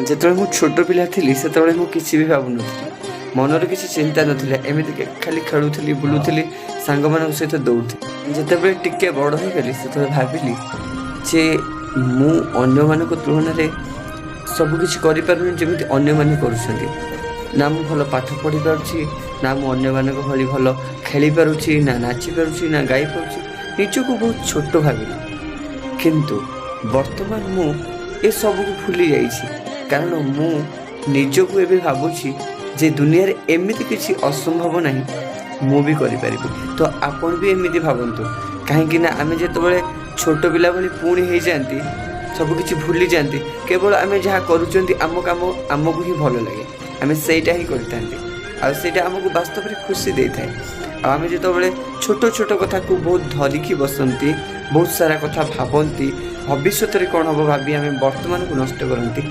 ଯେତେବେଳେ ମୁଁ ଛୋଟ ପିଲା ଥିଲି ସେତେବେଳେ ମୁଁ କିଛି ବି ଭାବୁନଥିଲି, ମନରେ କିଛି ଚିନ୍ତା ନଥିଲା, ଏମିତି ଖାଲି ଖେଳୁଥିଲି, ବୁଲୁଥିଲି, ସାଙ୍ଗମାନଙ୍କ ସହିତ ଦୌଡ଼ୁଥିଲି। ଯେତେବେଳେ ଟିକେ ବଡ଼ ହୋଇଗଲି ସେତେବେଳେ ଭାବିଲି ଯେ ମୁଁ ଅନ୍ୟମାନଙ୍କ ତୁଳନାରେ ସବୁକିଛି କରିପାରୁନି ଯେମିତି ଅନ୍ୟମାନେ କରୁଛନ୍ତି। ନା ମୁଁ ଭଲ ପାଠ ପଢ଼ିପାରୁଛି, ନା ମୁଁ ଅନ୍ୟମାନଙ୍କ ଭଳି ଭଲ ଖେଳିପାରୁଛି, ନା ନାଚିପାରୁଛି, ନା ଗାଇପାରୁଛି। ନିଜକୁ ବହୁତ ଛୋଟ ଭାବିଲି। କିନ୍ତୁ ବର୍ତ୍ତମାନ ମୁଁ ଏସବୁକୁ ଭୁଲି ଯାଇଛି, କାରଣ ମୁଁ ନିଜକୁ ଏବେ ଭାବୁଛି ଯେ ଦୁନିଆରେ ଏମିତି କିଛି ଅସମ୍ଭବ ନାହିଁ, ମୁଁ ବି କରିପାରିବି। ତ ଆପଣ ବି ଏମିତି ଭାବନ୍ତୁ, କାହିଁକିନା ଆମେ ଯେତେବେଳେ ଛୋଟ ପିଲା ଭଳି ପୁଣି ହେଇଯାଆନ୍ତି, ସବୁକିଛି ଭୁଲିଯାଆନ୍ତି, କେବଳ ଆମେ ଯାହା କରୁଛନ୍ତି ଆମ କାମ ଆମକୁ ହିଁ ଭଲ ଲାଗେ, ଆମେ ସେଇଟା ହିଁ କରିଥାନ୍ତି, ଆଉ ସେଇଟା ଆମକୁ ବାସ୍ତବରେ ଖୁସି ଦେଇଥାଏ। ଆଉ ଆମେ ଯେତେବେଳେ ଛୋଟ ଛୋଟ କଥାକୁ ବହୁତ ଧରିକି ବସନ୍ତି, ବହୁତ ସାରା କଥା ଭାବନ୍ତି, ଭବିଷ୍ୟତରେ କ'ଣ ହେବ ଭାବି ଆମେ ବର୍ତ୍ତମାନକୁ ନଷ୍ଟ କରନ୍ତି,